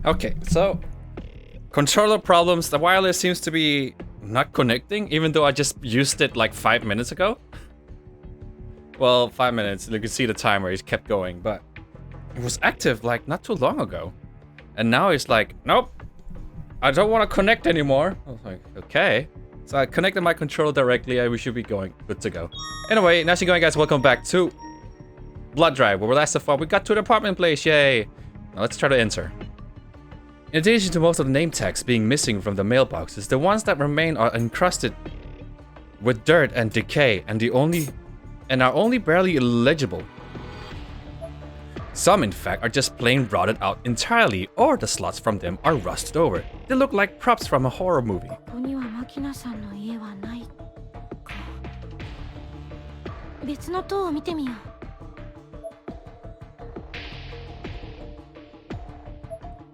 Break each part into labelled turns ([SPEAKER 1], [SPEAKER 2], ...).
[SPEAKER 1] Okay, so controller problems. The wireless seems to be not connecting, even though I just used it like 5 minutes ago. Well, 5 minutes. You can see the timer. He's kept going, but it was active like not too long ago, and now it's like, nope, I don't want to connect anymore. I was like, okay. So I connected my controller directly, and we should be good to go. Anyway, how's it going, guys? Welcome back to Blood Drive, where last of all we got to the apartment place. Yay! Now let's try to enter. In addition to most of the name tags being missing from the mailboxes, the ones that remain are encrusted with dirt and decay, and are only barely illegible. Some, in fact, are just plain rotted out entirely, or the slots from them are rusted over. They look like props from a horror movie.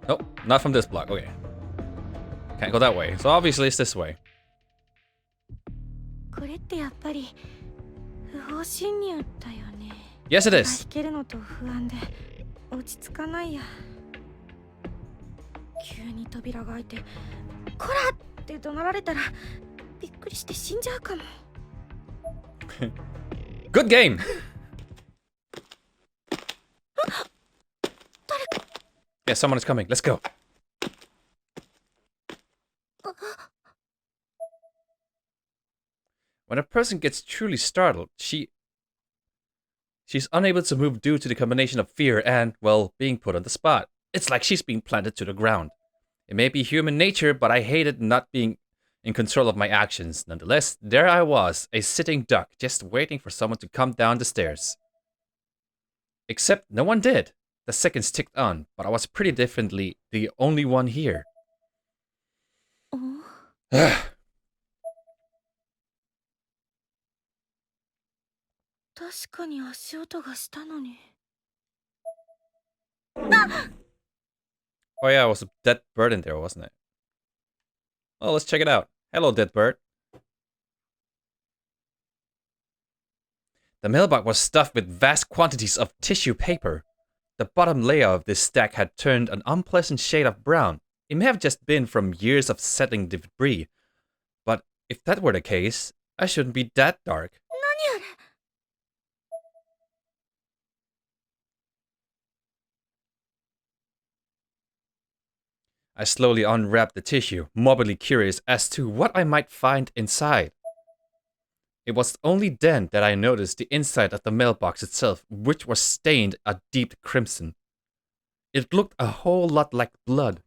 [SPEAKER 1] Nope, not from this block. Okay. Can't go that way. So obviously it's this way. Yes, it is. Good game. Yeah, someone is coming. Let's go. When a person gets truly startled, she's unable to move due to the combination of fear and, well, being put on the spot. It's like she's being planted to the ground. It may be human nature, but I hated not being in control of my actions. Nonetheless, there I was, a sitting duck, just waiting for someone to come down the stairs. Except no one did. The seconds ticked on, but I was pretty definitely the only one here. Oh yeah, it was a dead bird in there, wasn't it? Well, let's check it out. Hello, dead bird. The mailbox was stuffed with vast quantities of tissue paper. The bottom layer of this stack had turned an unpleasant shade of brown. It may have just been from years of settling debris. But if that were the case, I shouldn't be that dark. I slowly unwrapped the tissue, morbidly curious as to what I might find inside. It was only then that I noticed the inside of the mailbox itself, which was stained a deep crimson. It looked a whole lot like blood.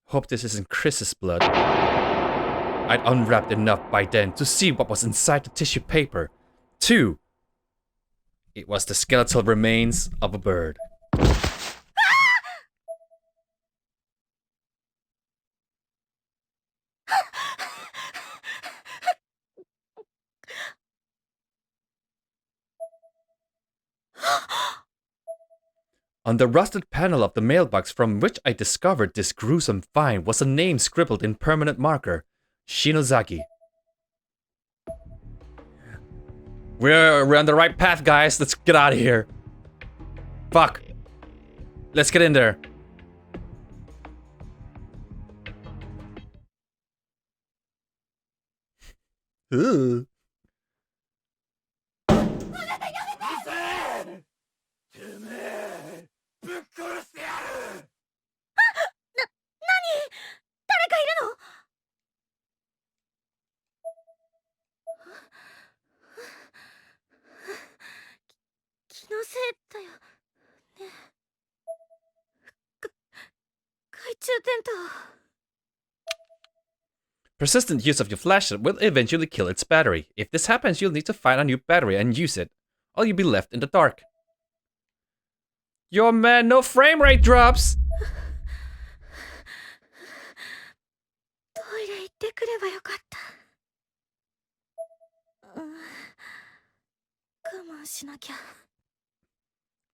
[SPEAKER 1] Hope this isn't Chris's blood. I'd unwrapped enough by then to see what was inside the tissue paper. 2. It was the skeletal remains of a bird. On the rusted panel of the mailbox from which I discovered this gruesome find was a name scribbled in permanent marker. Shinozaki. We're on the right path, guys. Let's get out of here. Fuck. Let's get in there. Ooh. Persistent use of your flashlight will eventually kill its battery. If this happens, you'll need to find a new battery and use it, or you'll be left in the dark. Yo man, no frame rate drops!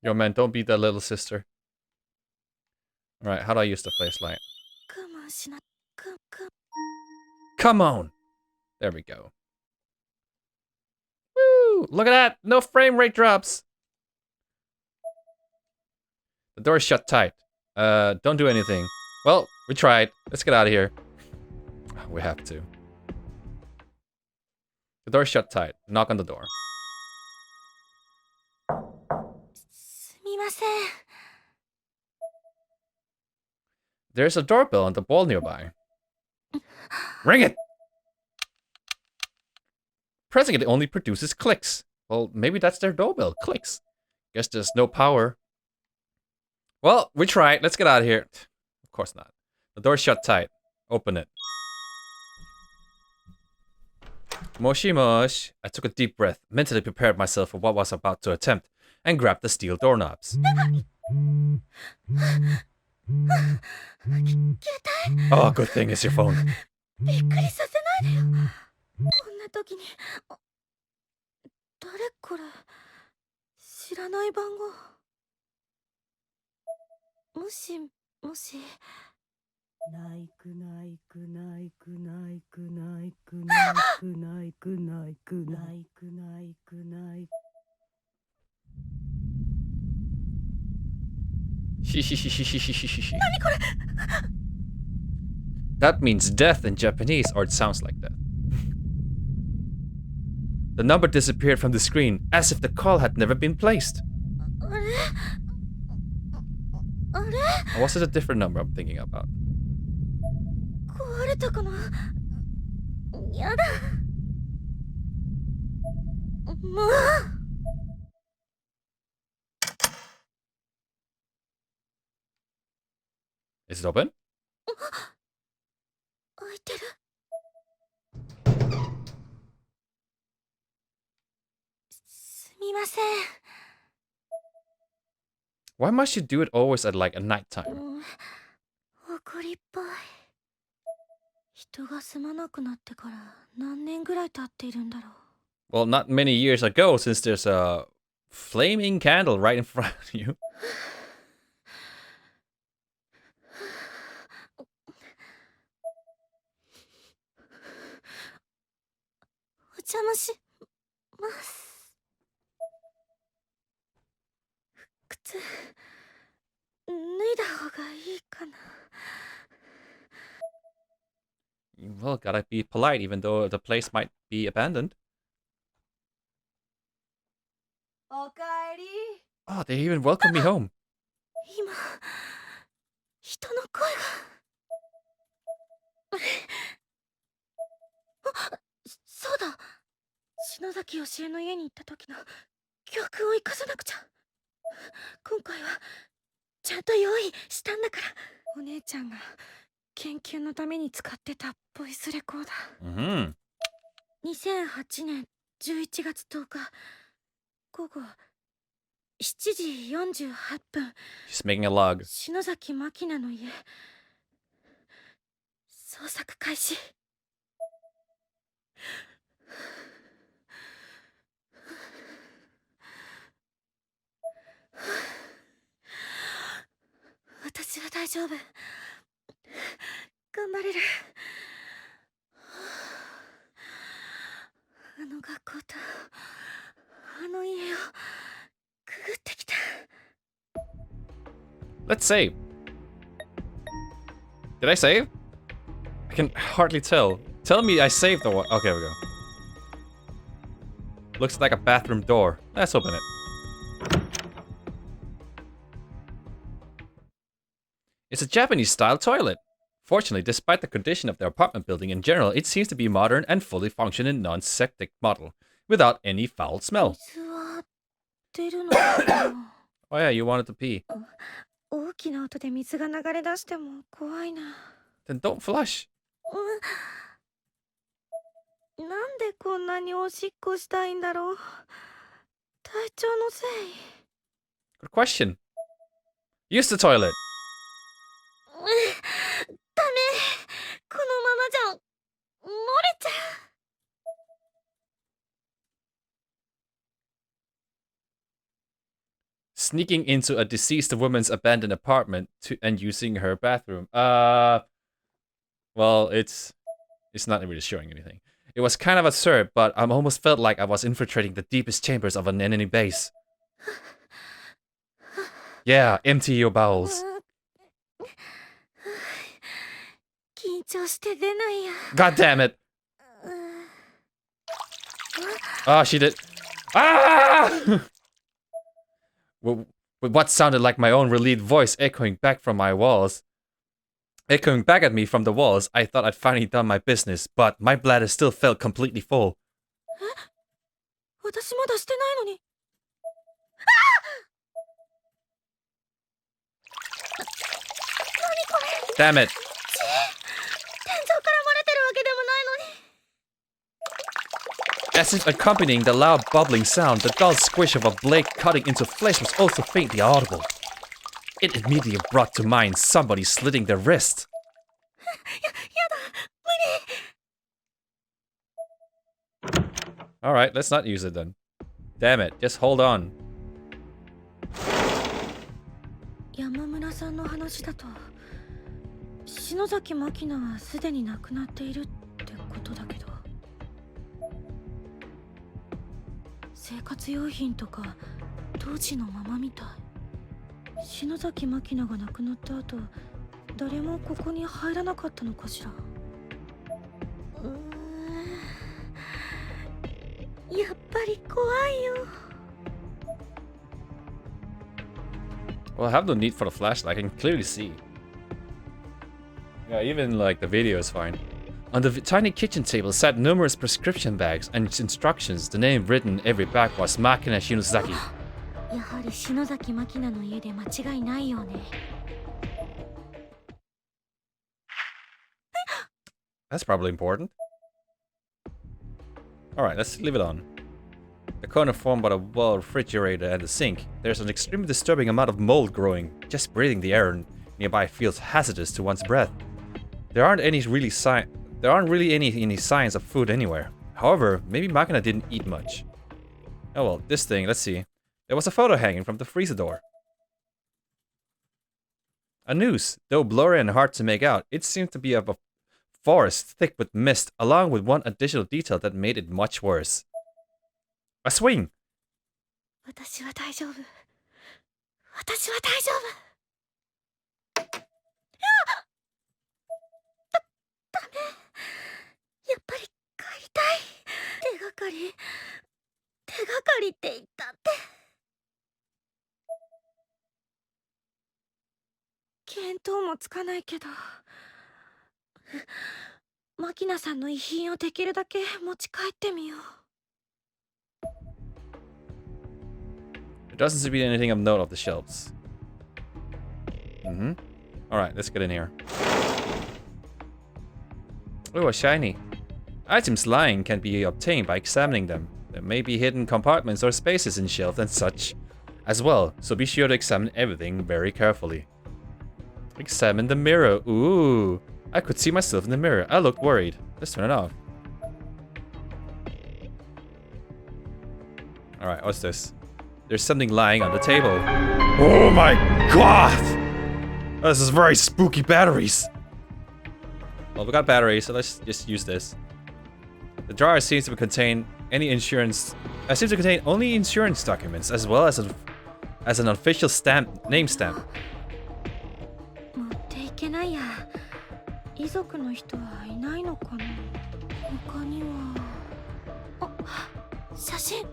[SPEAKER 1] Yo man, don't be that little sister. Alright, how do I use the flashlight? Come on! There we go. Woo! Look at that! No frame rate drops! The door is shut tight. Don't do anything. Well, we tried. Let's get out of here. We have to. The door's shut tight. Knock on the door.
[SPEAKER 2] すみません。
[SPEAKER 1] There's a doorbell on the wall nearby. Ring it! Pressing it only produces clicks. Well, maybe that's their doorbell. Clicks. Guess there's no power. Well, we tried. Let's get out of here. Of course not. The door's shut tight. Open it. Moshi mosh. I took a deep breath, mentally prepared myself for what I was about to attempt, and grabbed the steel doorknobs. Oh, good thing it's your phone.
[SPEAKER 2] びっくりさせないでよ。こんな時に。誰これ。知らない番号。もしもし。ないくないくないくないくないくないくないくないくないくないくない。
[SPEAKER 1] That means death in Japanese, or it sounds like that. The number disappeared from the screen, as if the call had never been placed. Or was it a different number I'm thinking about? Is it open?
[SPEAKER 2] 開いてる。すみません。
[SPEAKER 1] Why must you do it always at like a nighttime?
[SPEAKER 2] 怒りっぽい。人が住まなくなってから何年ぐらい経っているんだろう。
[SPEAKER 1] Well, not many years ago, since there's a flaming candle right in front of you.
[SPEAKER 2] お邪魔します。靴脱いだ方がいいかな。
[SPEAKER 1] Well, gotta be polite, even though the place might be abandoned.
[SPEAKER 2] おかえり。
[SPEAKER 1] Oh, they even welcomed me home.
[SPEAKER 2] 今人の声が。あ、そうだ。篠崎よしえの家に行った時の記憶を生かさなくちゃ。今回はちゃんと用意したんだから。お姉ちゃんが研究のために使ってたボイスレコーダー。2008年11月10日午後7時48分。
[SPEAKER 1] She's making a log.
[SPEAKER 2] 篠崎真希菜の家。捜索開始。私は大丈夫。頑張れる。あの学校とあの家をくぐってきた。
[SPEAKER 1] Let's save. Did I save? I can hardly tell. Tell me I saved or what? Okay, we go. Looks like a bathroom door. Let's open it. It's a Japanese-style toilet. Fortunately, despite the condition of the apartment building in general, it seems to be modern and fully functioning non-septic model, without any foul smell.
[SPEAKER 2] 水は出るのかな。
[SPEAKER 1] Oh yeah, you wanted to pee.
[SPEAKER 2] 大きな音で水が流れ出しても怖いな。
[SPEAKER 1] Then don't flush.
[SPEAKER 2] なんでこんなにおしっこしたいんだろう。体調のせい。
[SPEAKER 1] Good question. Use the toilet.
[SPEAKER 2] ダメ。このままじゃ漏れちゃう。
[SPEAKER 1] Sneaking into a deceased woman's abandoned apartment and using her bathroom. Well, it's not really showing anything. It was kind of absurd, but I almost felt like I was infiltrating the deepest chambers of an enemy base. Yeah, empty your bowels.
[SPEAKER 2] 張して出ないや。
[SPEAKER 1] God damn it! Oh, she did. Ah! With what sounded like my own relieved voice echoing back from my walls. Echoing back at me from the walls, I thought I'd finally done my business, but my bladder still felt completely full.
[SPEAKER 2] 私まだしてないのに。
[SPEAKER 1] Damn it!
[SPEAKER 2] 天井から漏れてるわけでもないのに。
[SPEAKER 1] As if accompanying the loud bubbling sound, the dull squish of a blade cutting into flesh was also faintly audible. It immediately brought to mind somebody slitting their wrist.
[SPEAKER 2] やだ、無理。
[SPEAKER 1] Alright, let's not use it then. Damn it, just hold on.
[SPEAKER 2] 山村さんの話だと、篠崎真希菜はすでに亡くなっているってことだけど、生活用品とか当時のままみたい。篠崎真希菜が亡くなった後、誰もここに入らなかったのかしら。やっぱり怖いよ。
[SPEAKER 1] Well, I have no need for the flashlight, I can clearly see. Yeah, even like the video is fine. On the tiny kitchen table sat numerous prescription bags and instructions. The name written in every bag was Makina Shinozaki.
[SPEAKER 2] やはり篠崎真希菜の家で間違いないよね。
[SPEAKER 1] That's probably important. Alright, let's leave it on. The corner formed by the wall refrigerator and the sink. There's an extremely disturbing amount of mold growing. Just breathing the air nearby feels hazardous to one's breath. There aren't really any signs of food anywhere. However, maybe Makina didn't eat much. Oh well, this thing, let's see. There was a photo hanging from the freezer door. A noose, though blurry and hard to make out, it seemed to be of a forest thick with mist, along with one additional detail that made it much worse. A swing!
[SPEAKER 2] 私は大丈夫。私は大丈夫。ダメ。やっぱり帰りたい。手がかりって言ったって。見当もつかないけど、マキナさんの遺品をできるだけ持ち帰ってみよう。
[SPEAKER 1] There doesn't seem to be anything of note off the shelves. Alright, let's get in here. Oh, a shiny. Items lying can be obtained by examining them. There may be hidden compartments or spaces in shelves and such as well, so be sure to examine everything very carefully. Examine the mirror. Ooh, I could see myself in the mirror. I looked worried. Let's turn it off. Alright, what's this? There's something lying on the table. Oh my god! This is very spooky batteries. Well, we got batteries, so let's just use this. The drawer seems to contain only insurance documents, as well as an official name stamp.
[SPEAKER 2] 持っていけないや。遺族の人はいないのかな。他には。あ、写真。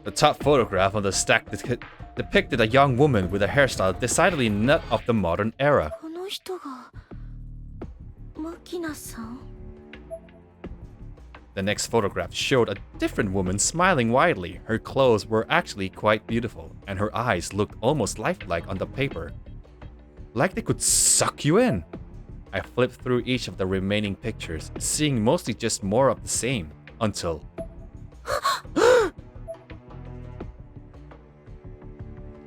[SPEAKER 1] The top photograph on the stack depicted a young woman with a hairstyle decidedly not of the modern era.
[SPEAKER 2] この人がマキナさん。
[SPEAKER 1] The next photograph showed a different woman smiling widely. Her clothes were actually quite beautiful, and her eyes looked almost lifelike on the paper. Like they could suck you in. I flipped through each of the remaining pictures, seeing mostly just more of the same, until...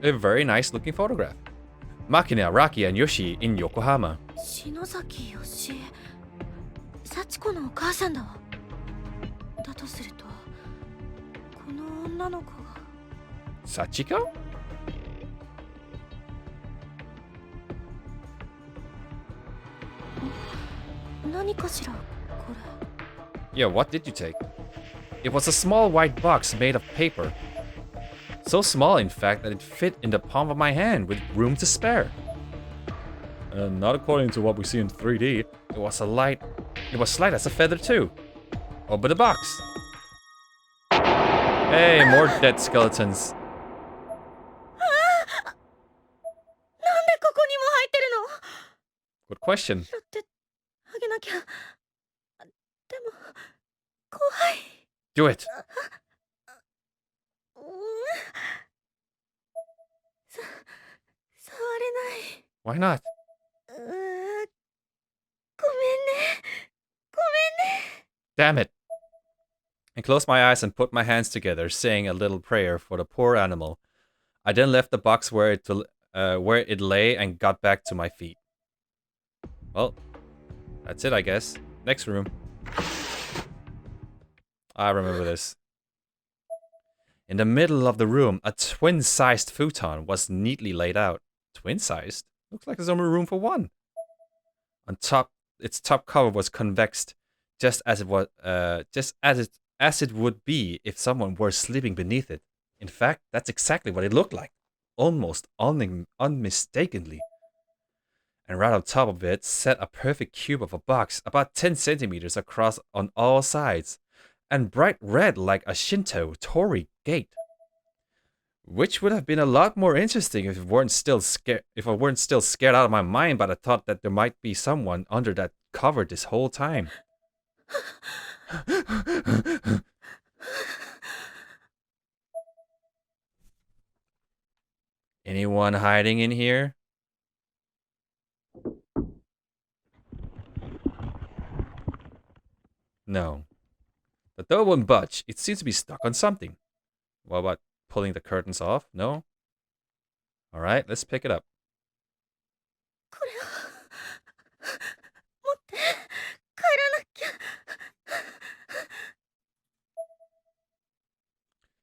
[SPEAKER 1] a very nice looking photograph. Makina, Raki, and Yoshi in Yokohama.
[SPEAKER 2] 篠崎よしえ。幸子のお母さんだわ。だとすると、この女の子が。
[SPEAKER 1] Sachiko?
[SPEAKER 2] 何かしら、これ。
[SPEAKER 1] Yeah, what did you take? It was a small white box made of paper. So small, in fact, that it fit in the palm of my hand with room to spare. Not according to what we see in 3D. It was light as a feather too. Open the box. Hey, more dead skeletons.
[SPEAKER 2] なんでここにも入ってるの？
[SPEAKER 1] Good question.
[SPEAKER 2] 拾ってあげなきゃ。でも怖い。
[SPEAKER 1] Do it.
[SPEAKER 2] うん。触れない。
[SPEAKER 1] Why not?
[SPEAKER 2] ごめんね。ごめんね。
[SPEAKER 1] Damn it. I closed my eyes and put my hands together, saying a little prayer for the poor animal. I then left the box where it lay and got back to my feet. Well, that's it, I guess. Next room. I remember this. In the middle of the room, a twin-sized futon was neatly laid out. Twin-sized? Looks like there's only room for one. On top, its top cover was convexed, just as it would be if someone were sleeping beneath it. In fact, that's exactly what it looked like, almost unmistakably. And right on top of it sat a perfect cube of a box, about 10 centimeters across on all sides, and bright red like a Shinto torii gate. Which would have been a lot more interesting if I weren't still scared out of my mind by the thought that there might be someone under that cover this whole time. Anyone hiding in here? No. The door won't budge. It seems to be stuck on something. What about pulling the curtains off? No? Alright, let's pick it up.
[SPEAKER 2] これを持って帰らなきゃ。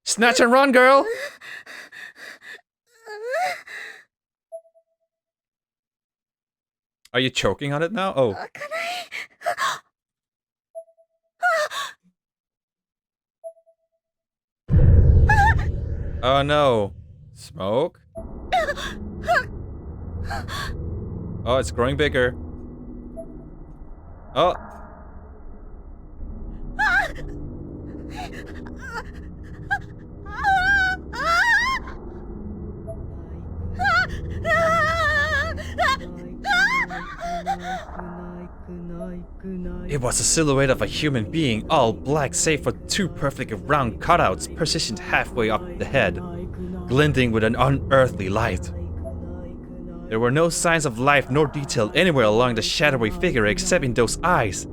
[SPEAKER 1] Snatch and run, girl! Are you choking on it now? Oh.
[SPEAKER 2] 開かない。
[SPEAKER 1] Oh no. Smoke? Oh, it's growing bigger. Oh. It was a silhouette of a human being, all black save for two perfectly round cutouts positioned halfway up the head, glinting with an unearthly light. There were no signs of life nor detail anywhere along the shadowy figure except in those eyes.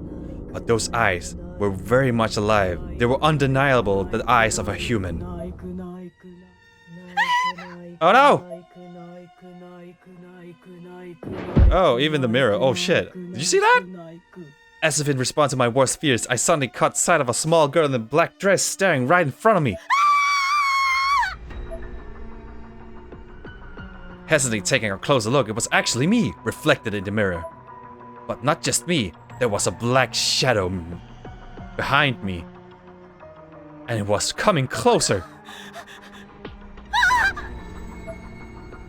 [SPEAKER 1] But those eyes were very much alive. They were undeniable, the eyes of a human. Oh no! Oh, even the mirror. Oh shit. Did you see that? As if in response to my worst fears, I suddenly caught sight of a small girl in a black dress staring right in front of me. Hesitantly taking a closer look, it was actually me, reflected in the mirror. But not just me, there was a black shadow behind me. And it was coming closer.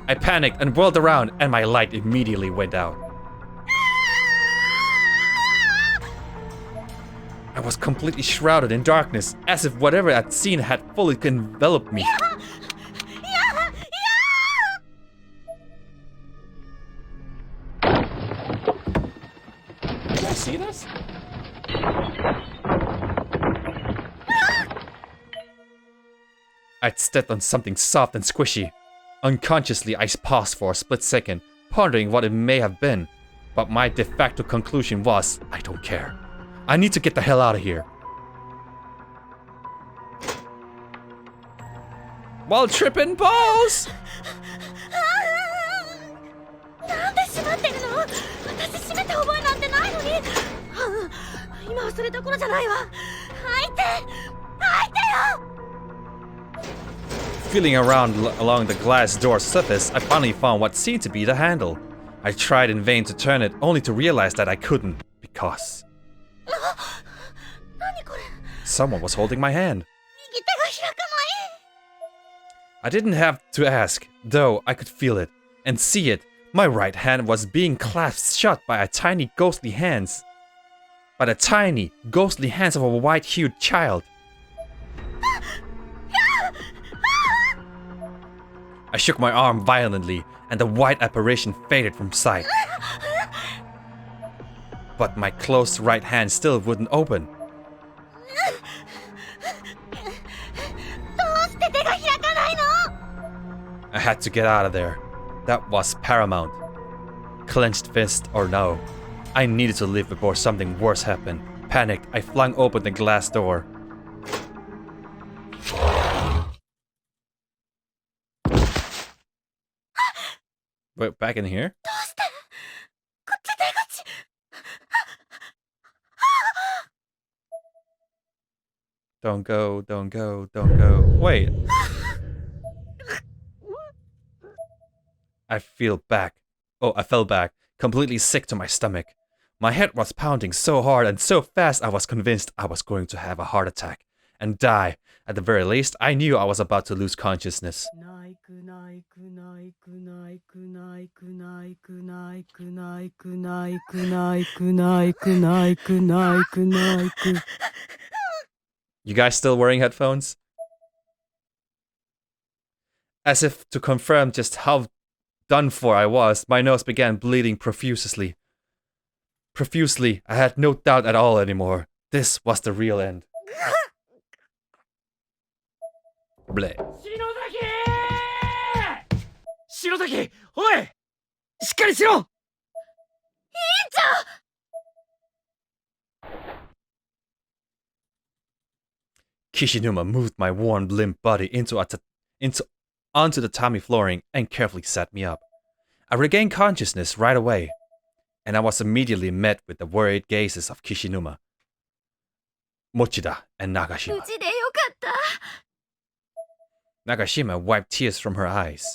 [SPEAKER 1] I panicked and whirled around, and my light immediately went out. I was completely shrouded in darkness, as if whatever I'd seen had fully enveloped me. Did I see this? I'd stepped on something soft and squishy. Unconsciously, I paused for a split second, pondering what it may have been. But my de facto conclusion was, I don't care. I need to get the hell out of here. While tripping balls!
[SPEAKER 2] なんで閉まってるの？私閉めた覚えなんてないのに。今はそれどころじゃないわ。開いて！開いてよ！
[SPEAKER 1] Feeling around along the glass door surface, I finally found what seemed to be the handle. I tried in vain to turn it, only to realize that I couldn't, because someone was holding my hand. I didn't have to ask, though I could feel it and see it. My right hand was being clasped shut by a tiny ghostly hands. By the tiny, ghostly hands of a white-hued child. I shook my arm violently, and the white apparition faded from sight. But my closed right hand still wouldn't open. I had to get out of there. That was paramount. Clenched fist or no, I needed to leave before something worse happened. Panicked, I flung open the glass door. Wait, back in here? Don't go, don't go, don't go. Wait. I fell back, completely sick to my stomach. My head was pounding so hard and so fast I was convinced I was going to have a heart attack and die. At the very least, I knew I was about to lose consciousness. You guys still wearing headphones? As if to confirm just how done for I was, my nose began bleeding profusely. I had no doubt at all anymore. This was the real end. Bleh.
[SPEAKER 3] 篠崎、おい、しっかりしろ。
[SPEAKER 1] Kishinuma moved my worn, limp body onto the tatami flooring and carefully set me up. I regained consciousness right away, and I was immediately met with the worried gazes of Kishinuma, Mochida, and Nagashima. Nagashima wiped tears from her eyes.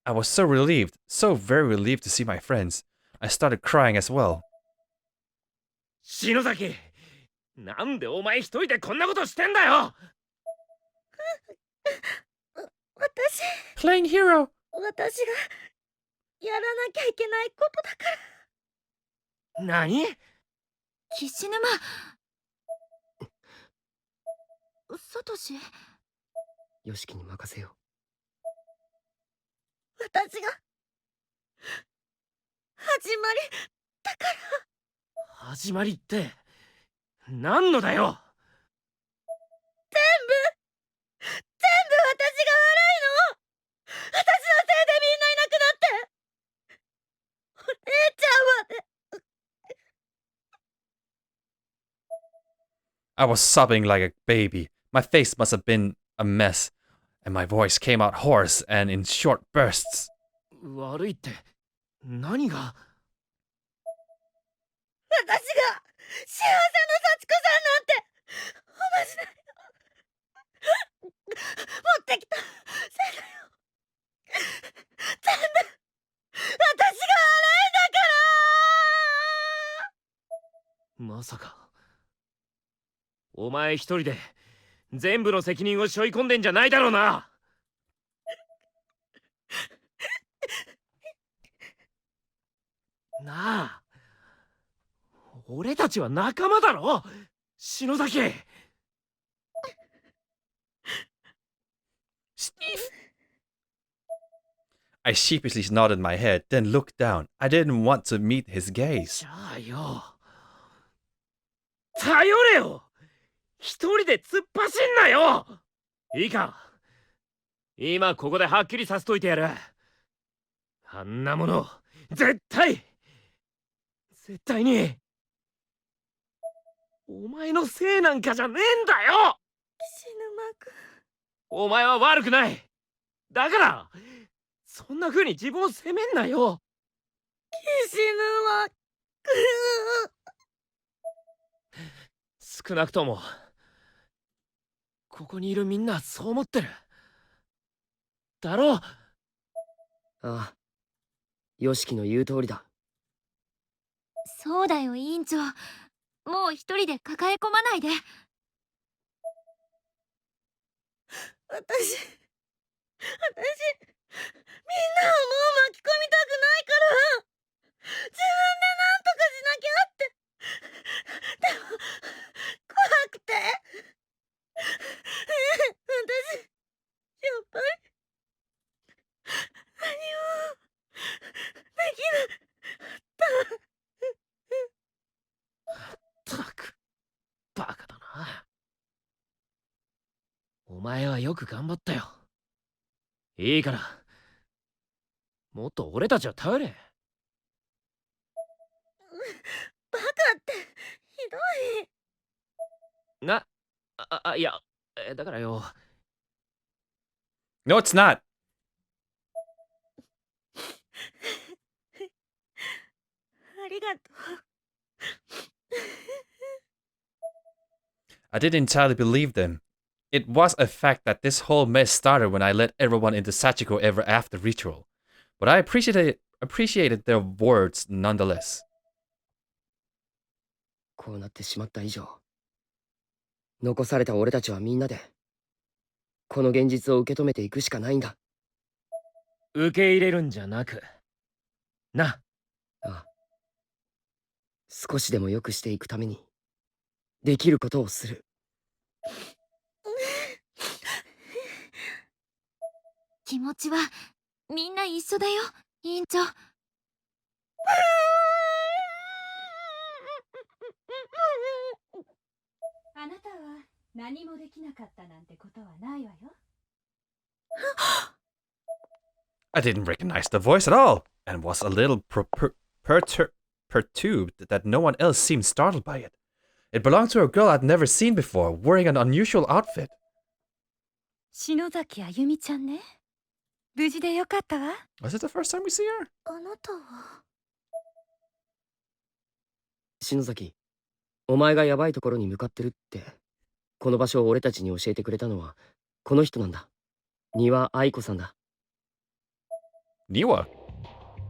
[SPEAKER 1] I was so relieved, so very relieved to see my friends. I started crying as well.
[SPEAKER 3] 篠崎、なんでお前一人でこんなことしてんだよ。
[SPEAKER 1] Playing hero.
[SPEAKER 2] 私がやらなきゃいけないことだから。
[SPEAKER 3] 何？
[SPEAKER 2] 岸沼。サトシ。
[SPEAKER 3] ヨシキに任せよう。
[SPEAKER 2] 私が始まりだから。
[SPEAKER 3] 始まりって何のだよ。
[SPEAKER 2] 全部私が悪いの。私のせいでみんないなくなって。お姉ちゃんはね。
[SPEAKER 1] I was sobbing like a baby. My face must have been a mess, and my voice came out hoarse and in short bursts.
[SPEAKER 3] 悪いって何が？
[SPEAKER 2] 私が幸せの幸子さんなんておまじない持ってきたせいだよ。全部私が悪いんだから。
[SPEAKER 3] まさかお前一人で全部の責任を背負い込んでんじゃないだろうな。なあ、俺たちは仲間だろ、篠崎。
[SPEAKER 1] Steve! I sheepishly nodded my head, then looked down. I didn't want to meet his gaze.
[SPEAKER 3] じゃあよ、頼れよ。一人で突っ走んなよ。いいか、今ここではっきりさせといてやる。あんなもの絶対にお前のせいなんかじゃねえんだよ。
[SPEAKER 2] 岸沼くん。
[SPEAKER 3] お前は悪くない。だからそんな風に自分を責めんなよ。
[SPEAKER 2] 岸沼くん。
[SPEAKER 3] 少なくともここにいるみんなそう思ってるだろう。ああ、ヨシキの言う通りだ。
[SPEAKER 2] そうだよ委員長。もう一人で抱え込まないで。私なをもう巻き込みたくないから、自分でなんとかしなきゃって。でも、怖くて。私、やっぱり、何も、できなかった。
[SPEAKER 3] ったく、バカだな。お前はよく頑張ったよ。いいから、もっと俺たちを頼れ。
[SPEAKER 2] バカってひどい。
[SPEAKER 3] いや、だからよ。
[SPEAKER 1] No, it's not.
[SPEAKER 2] ありがとう。
[SPEAKER 1] I didn't entirely believe them. It was a fact that this whole mess started when I let everyone into Sachiko ever after ritual. But I appreciated their words nonetheless.
[SPEAKER 3] こうなってしまった以上、残された俺たちはみんなで、この現実を受け止めていくしかないんだ。受け入れるんじゃなく、な。ああ。少しでも良くしていくために、できることをする。
[SPEAKER 2] 気持ちはみんな一緒だよ、委員長。
[SPEAKER 4] あなたは何もできなかったなんてことはないわよ。
[SPEAKER 1] I didn't recognize the voice at all, and was a little perturbed that no one else seemed startled by it. It belonged to a girl I'd never seen before, wearing an unusual outfit.
[SPEAKER 4] 篠崎あゆみちゃんね。無事でよかったわ。
[SPEAKER 1] Was it the first time we see her?
[SPEAKER 2] あなたは。
[SPEAKER 3] 篠崎、お前がヤバいところに向かってるって、この場所を俺たちに教えてくれたのは、この人なんだ。丹羽愛子さんだ。
[SPEAKER 1] Niwa.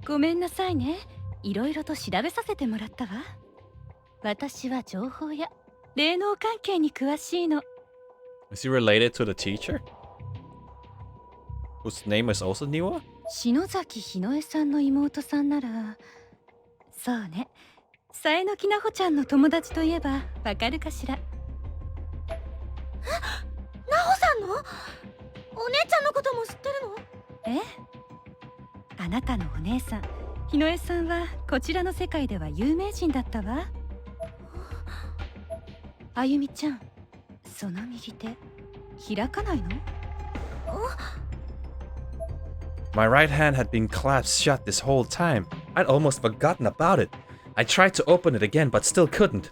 [SPEAKER 4] ごめんなさいね。いろいろと調べさせてもらったわ。私は情報や霊能関係に詳しいの。
[SPEAKER 1] Is he related to the teacher? Whose name is also Niwa?
[SPEAKER 4] 篠崎ひのえさんの妹さんなら、そうね。さえのきなほちゃんの友達といえばわかるかしら。
[SPEAKER 2] なほさんの？お姉ちゃんのことも知ってるの？
[SPEAKER 4] ええ。あなたのお姉さんひのえさんはこちらの世界では有名人だったわ。あゆみちゃん、その右手開かないの
[SPEAKER 1] My right hand had been clasped shut this whole time. I'd almost forgotten about it. I tried to open it again, but still couldn't.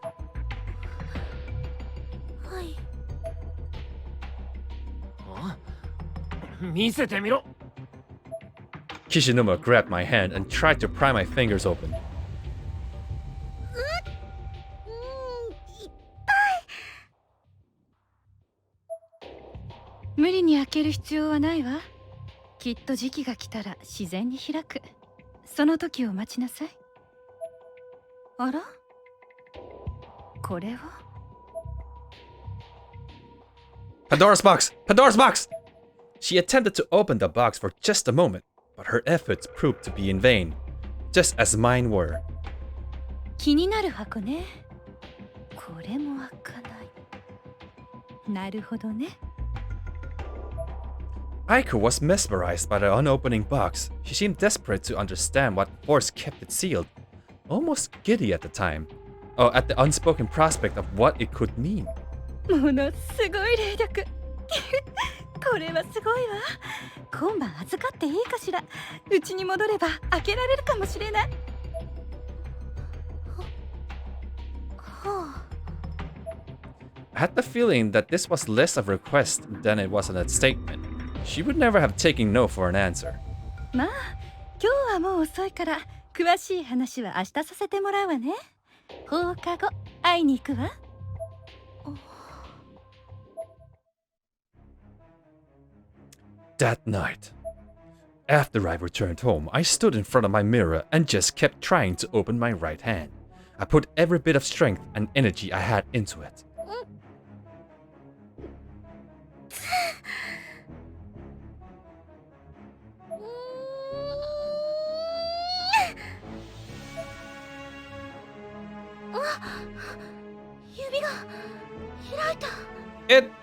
[SPEAKER 2] はい。
[SPEAKER 3] 見せてみろ。
[SPEAKER 1] Kishinuma grabbed my hand and tried to pry my fingers open.
[SPEAKER 4] 無理に開ける必要はないわ。きっと時期が来たら自然に開く。その時を待ちなさい。あら？これは？
[SPEAKER 1] Pandora's box! Pandora's box! She attempted to open the box for just a moment, but her efforts proved to be in vain, just as mine were.
[SPEAKER 4] 気になる箱ね。これも開かない。なるほどね。
[SPEAKER 1] Aiko was mesmerized by the unopening box. She seemed desperate to understand what force kept it sealed. Almost giddy at the time. Oh, at the unspoken prospect of what it could mean.
[SPEAKER 4] ものすごい霊力。これはすごいわ。今晩預かっていいかしら。うちに戻れば開けられるかもしれない。
[SPEAKER 2] はあ。
[SPEAKER 1] I had the feeling that this was less of a request than it was a statement. She would never have taken no for an answer.
[SPEAKER 4] まあ、今日はもう遅いから詳しい話は明日させてもらうわね。放課後会いに行くわ。
[SPEAKER 1] That night, after I returned home, I stood in front of my mirror and just kept trying to open my right hand. I put every bit of strength and energy I had into it.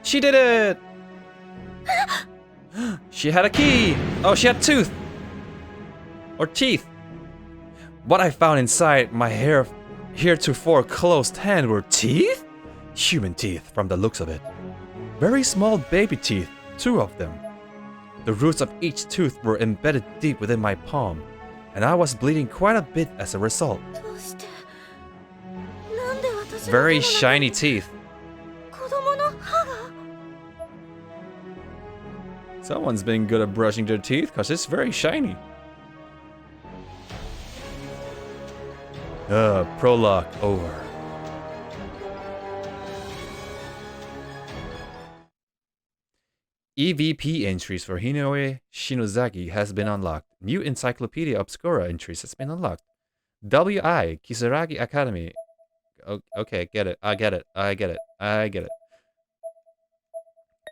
[SPEAKER 1] She did it! She had a key! Oh, she had tooth! Or teeth. What I found inside my heretofore closed hand were teeth? Human teeth, from the looks of it. Very small baby teeth, 2 of them. The roots of each tooth were embedded deep within my palm, and I was bleeding quite a bit as a result.
[SPEAKER 2] どうしてなんで私の
[SPEAKER 1] Very
[SPEAKER 2] 子供
[SPEAKER 1] shiny teeth.
[SPEAKER 2] 子供の歯が
[SPEAKER 1] Someone's been good at brushing their teeth, cause it's very shiny. Prologue over. EVP entries for Hinoe Shinozaki has been unlocked. New Encyclopedia Obscura entries has been unlocked. WI Kisaragi Academy. Okay, get it. I get it. I get it. I get it.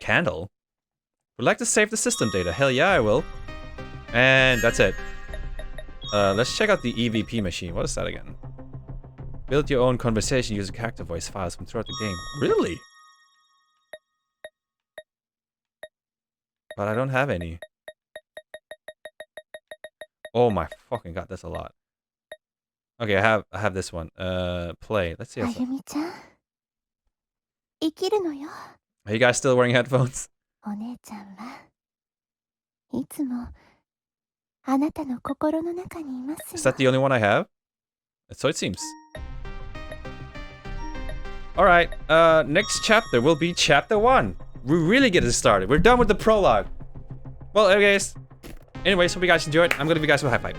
[SPEAKER 1] Candle? Would like to save the system data. Hell yeah, I will. And that's it. Let's check out the EVP machine. What is that again? Build your own conversation using character voice files from throughout the game. Really? But I don't have any. Oh my fucking god, that's a lot. Okay, I have this one. Play. Let's see. How
[SPEAKER 2] あゆみちゃん生きるのよ
[SPEAKER 1] Are you guys still wearing headphones?
[SPEAKER 2] お姉ちゃんはいつもあなたの心の中にいます
[SPEAKER 1] Is
[SPEAKER 2] よ
[SPEAKER 1] that the only one I have? So it seems. Alright, next chapter will be chapter 1. We really get it started. We're done with the prologue. Well, anyways, hope you guys enjoyed. I'm gonna give you guys a high five.